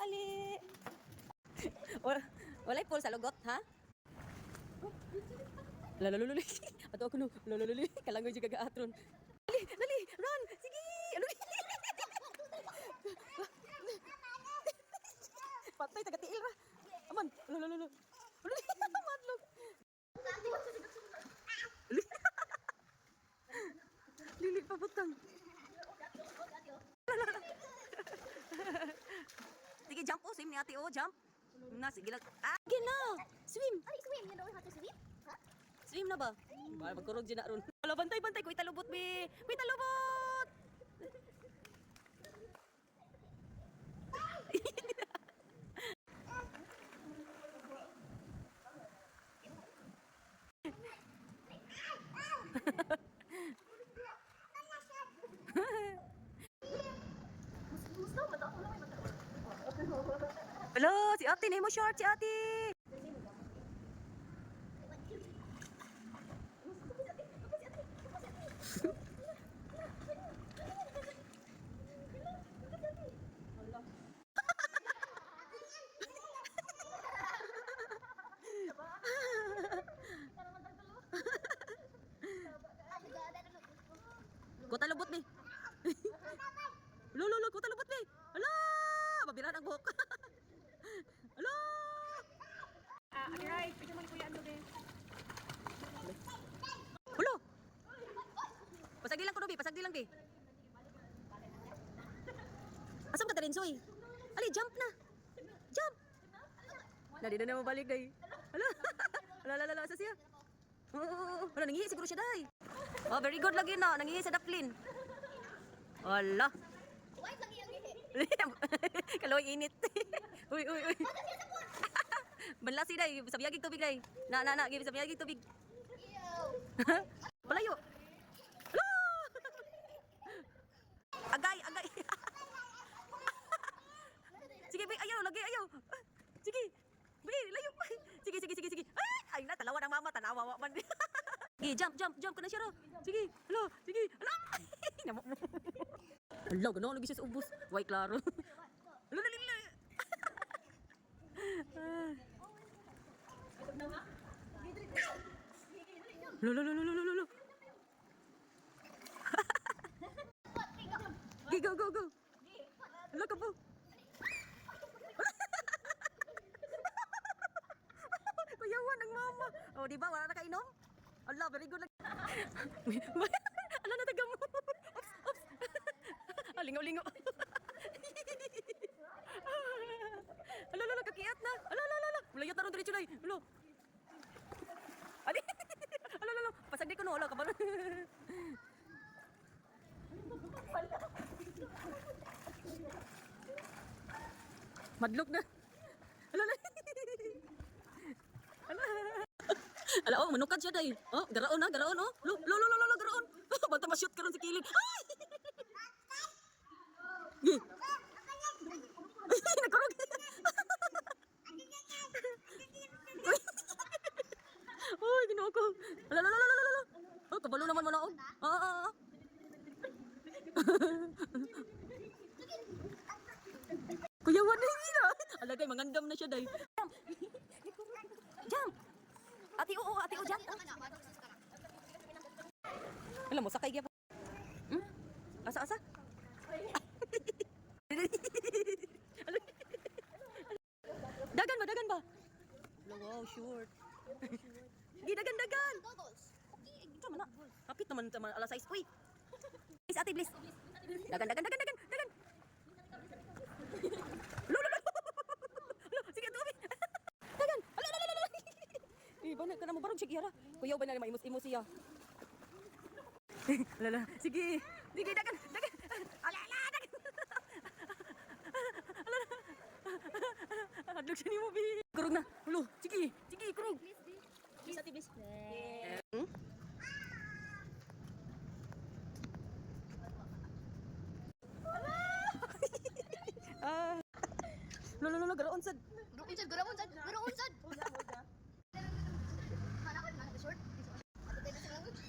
dali. Walay pool sa lugot, ha? Lalalululi. Ato ako no. Lalaluli. Kalangoy juga gaatron. Dali, dali, run. Sige. Ano? Patay taga tiil ra. Aman, lalalulu. Madlog. Lili pa butang. Sige, jump oh, swim ni ate oh, jump. Na, sige lang. Ah, sige na. Swim. Ay, swim. You know how to swim? Huh? Swim na ba? Ba, magkurog dyan na ron. Ala, bantay, bantay. Kuy talubot, be. Kuy talubot. Hello, si ate. Name mo short, si ate. Kuta lubot, be. Lolo, kuta lubot, be. Ala, mabira ang buhok. Ala. Right. Pwede mo kuya ano din. Hulo. Pasagdi lang ko, be. Pasagdi lang, be. Asam ka tarin, soy? Ali, jump na. Jump. Nadi na naman balik, day. Ala. Ala, asa siya? Oo. Ala, nangihi siguro siya, day. Oh, very good lagi na. Nangihi sa daplin. Ala. White lagi ang gihi. Kaloy init. Uy. Banlasi day, sabiyagig tubig day. Na, give sabiyagig tubig. Ew. Palayo. Ala! Agay. Sige, be, ayaw, lagi, ayaw. Sige. Be, layo. Sige. Ay, na, talawa ng mama, tanawa man. Sige, jump ka na siya, ro. Sige, hala, sige, hala. Namok mo. Hala, gano'n, lagi siya sa ubos. Why, klaro. Hala. Lolo. Go. Hala ka po. Kuyawan ang mama. Oh, di ba? Wala na kainom? Allah, very good lang. Ala na taga mo. Oops. Lingaw. Ala, kakiat na. Ala. Mulayot na ron diretso day. Ala. Ali. Ala. Pasagdi ko no, ala ka ba? Madlok na. Ala. Ala, oh, manukad siya day. Oh, garaon oh. Lo, garaon. Banta ma-shoot karon sa kilid. Ay! Gi. Nakurog. Oy, ginoo ko. Ala. Oh, kabalo naman mo na oh. Oo. Kuyawan na yun ah. Alagay, mangandam na siya day. Jump! Ate o, jump. Alam mo, sakay pa. Asa? Dagan ba? Wow, short. Sige, dagan. Ito man na. Kapit naman alas 6. Uy. Please, ate, please. Dagan. Sige, tuwi. Dagan. Ala. Iba na ka na mo barong sige yara. Kuya ba na maimos-imos siya. Ala. Sige, dagan. Ala, dagan. Ala. Hadlok siya ni mo, bi. Kurog na. Ulo, sige, kurog. Please, ate, please. Lo, garaon sad. Garaon sad. Mana ka short? Ato tayo na sa language.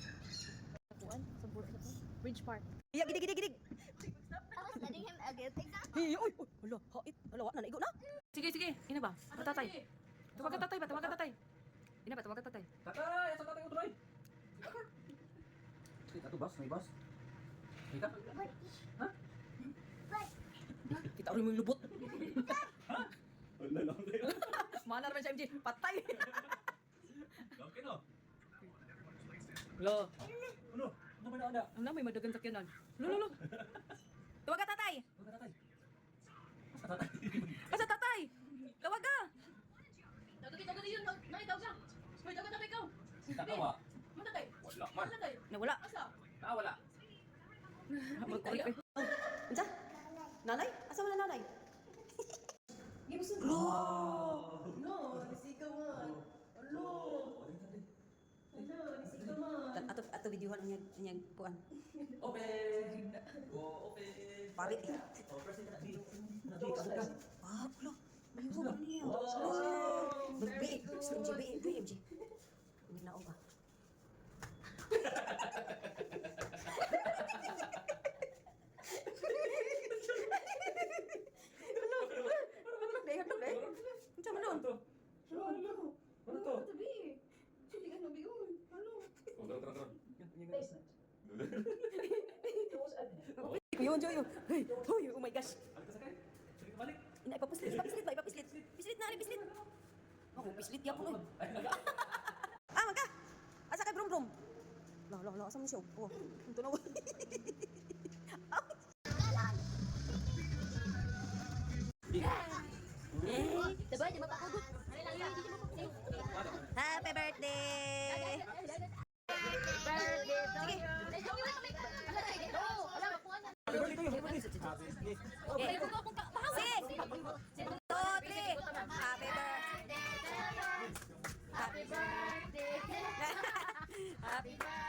Bridge Park. Iya, gidig. I was letting him get example. Hey, oy, oy, hala, hait, hala, wa na naigo na. Sige, ina ba? Matatay. Tawagan tatay ba? Tawagan tatay. Ina ba? Tawagan tatay. Tatay, asa tatay ko tuloy? Kita tuh bos, may bos. Kita? Ha? Kita rin mo yung lubot. Ano lang kayo? Mana naman siya, MJ. Patay. Okay no? Lo, Ano? Ano ba na ada? ang may madagang sakyanan. Lo. Tawagan tatay. Ano tatay? Asa tatay? Asa tatay? Tawag ka. Dagat yun. Nay, daw siya. Hoy, dagat na ikaw. Tatawa. Matatay. Wala man. Matatay. Nawala. Asa? Wala. Magkulik eh. Ansa? Nanay? Asa wala nanay? No, nisigaw man. Alo. Nisigaw man. Ato videohan ang kuan. Open. Open. Pari. Oh, press it na. Ah, ulo. Mayugo ba niya? Magbi. MJ. Hindi na ba? Hatlog eh. Unsa man nun? Ano to? Tabi. Suligan na bigon. Ano? Oh, terang. Kuyon, Joyo. Hey, oh my gosh. Ano ka sakay? Sige balik. Ina, ipapislit. Pislit na, pislit. Ako, pislit yapon eh. Ah, magka. Asa kay brum. La, asa mo siya? Oh, ito na. Diba, di mapakagod. Happy birthday! Okay. 6, 2, 3. Happy birthday. Happy birthday.